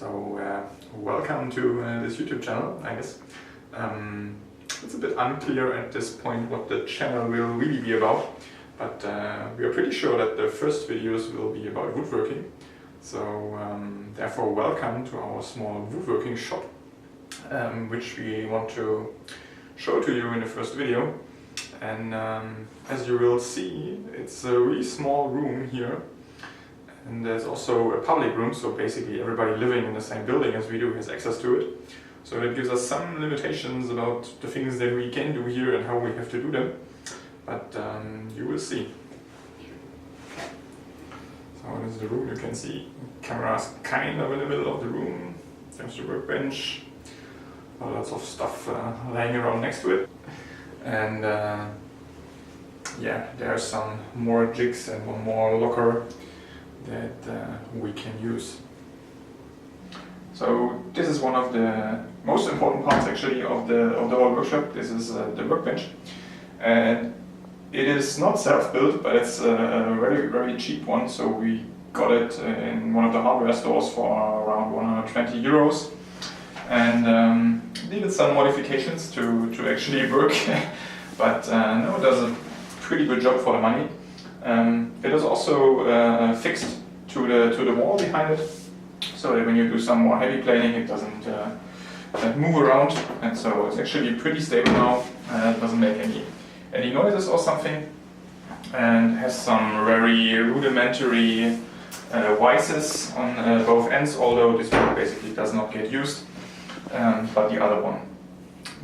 So welcome to this YouTube channel, I guess. It's a bit unclear at this point what the channel will really be about, but we are pretty sure that the first videos will be about woodworking. So therefore welcome to our small woodworking shop, which we want to show to you in the first video. And as you will see, it's a really small room here. And there's also a public room, so basically everybody living in the same building as we do has access to it. So that gives us some limitations about the things that we can do here and how we have to do them. But you will see. So this is the room. You can see cameras kind of in the middle of the room. There's the workbench. Lots of stuff lying around next to it. And yeah, there are some more jigs and one more locker that we can use. So this is one of the most important parts actually of the whole workshop. This is the workbench, and it is not self-built, but it's a very cheap one. So we got it in one of the hardware stores for around 120 euros, and needed some modifications to actually work. But no, it does a pretty good job for the money. It is also fixed to the wall behind it, so that when you do some more heavy planing it doesn't move around, and so it's actually pretty stable now. It doesn't make any noises or something, and has some very rudimentary vices on both ends, although this one basically does not get used, but the other one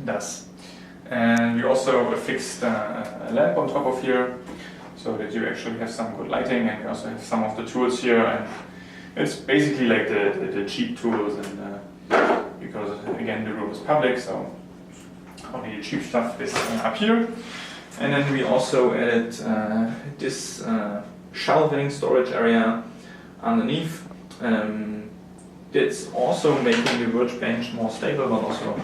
does. And we also fixed a lamp on top of here, so that you actually have some good lighting, and we also have some of the tools here, and it's basically like the cheap tools, and because again the room is public, so only the cheap stuff is up here. And then we also added this shelving storage area underneath. It's also making the workbench more stable, but also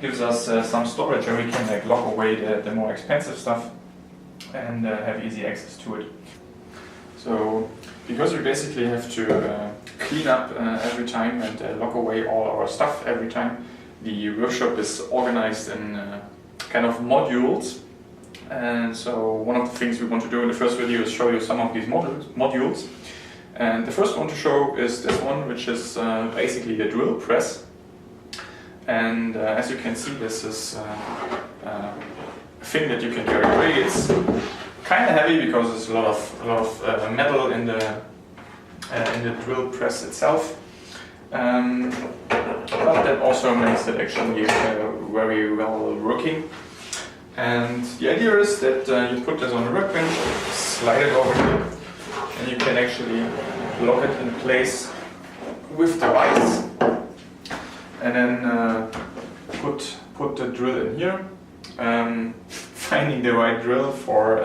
gives us some storage where we can like lock away the more expensive stuff and have easy access to it. So because we basically have to clean up every time and lock away all our stuff every time, the workshop is organized in kind of modules. And so one of the things we want to do in the first video is show you some of these modules. And the first one to show is this one, which is basically a drill press. And as you can see, this is a thing that you can carry away. It's kind of heavy because there's a lot of metal in the drill press itself. But that also makes it actually very well working. And the idea is that you put this on the workbench, slide it over here, and you can actually lock it in place with the vise, and then put the drill in here. Finding the right drill for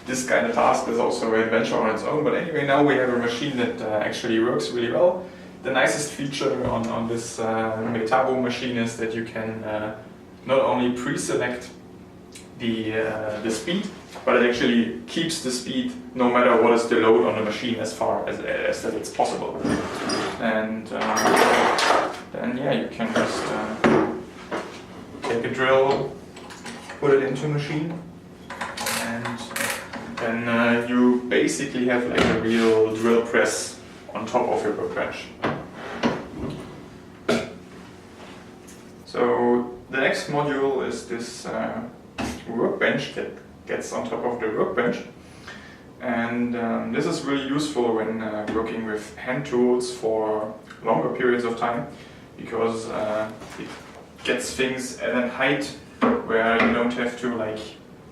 this kind of task is also an adventure on its own, but anyway, now we have a machine that actually works really well. The nicest feature on this Metabo machine is that you can not only pre-select the speed, but it actually keeps the speed no matter what is the load on the machine as far as that it's possible. And then yeah, you can just take a drill, put it into a machine, and then you basically have like a real drill press on top of your workbench. So the next module is this workbench that gets on top of the workbench, and this is really useful when working with hand tools for longer periods of time, because it gets things at a height where you don't have to like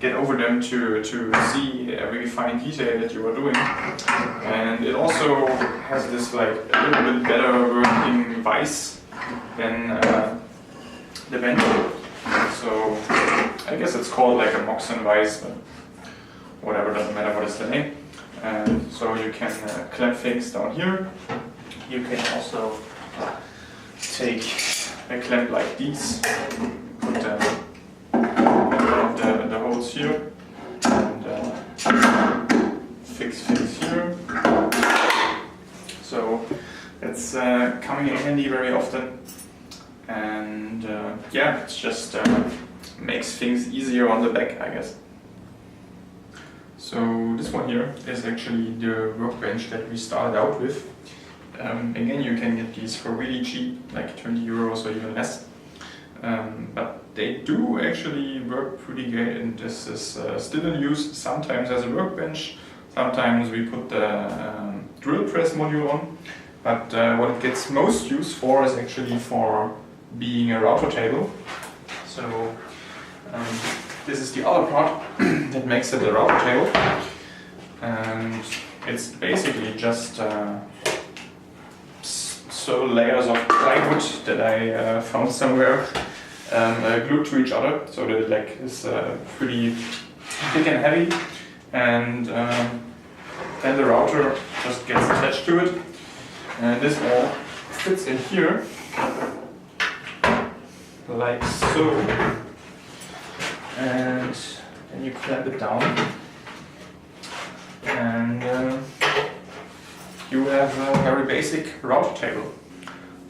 get over them to see every fine detail that you are doing. And it also has this like a little bit better working vise than the bench. So I guess it's called like a Moxon vise, but whatever, doesn't matter what is the name. And so you can clamp things down here. You can also take a clamp like these, put them in one of the holes here, and fix things here. So it's coming in handy very often, and yeah, it's just makes things easier on the back, I guess. So this one here is actually the workbench that we started out with. Again, you can get these for really cheap, like 20 euros or even less. But they do actually work pretty great, and this is still in use sometimes as a workbench. Sometimes we put the drill press module on. But what it gets most use for is actually for being a router table. So this is the other part that makes it a router table. And it's basically just so layers of plywood that I found somewhere glued to each other, so that it like is pretty thick and heavy, and then the router just gets attached to it, and this all fits in here like so, and then you clamp it down, and you have a very basic router table.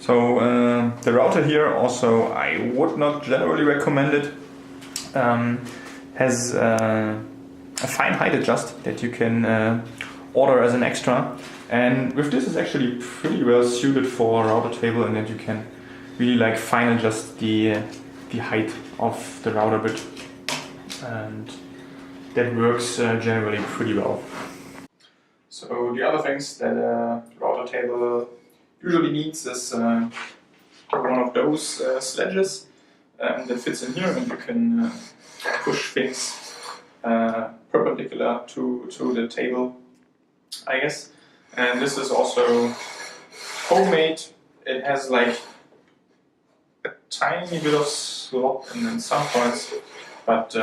So the router here also, I would not generally recommend it. Has a fine height adjust that you can order as an extra, and with this is actually pretty well suited for a router table, and that you can really like fine adjust the height of the router bit, and that works generally pretty well. So the other things that a router table usually needs is one of those sledges that fits in here, and you can push things perpendicular to the table, I guess. And this is also homemade. It has like a tiny bit of slot in some parts, but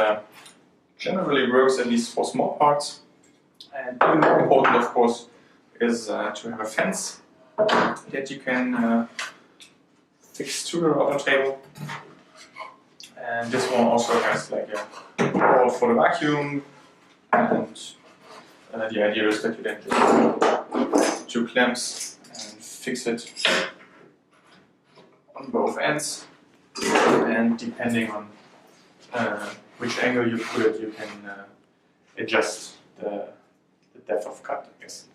generally works at least for small parts. And even more important, of course, is to have a fence that you can fix to the router table. And this one also has like a hole for the vacuum, and the idea is that you then just two clamps and fix it on both ends, and depending on which angle you put it, you can adjust the depth of cut, I guess.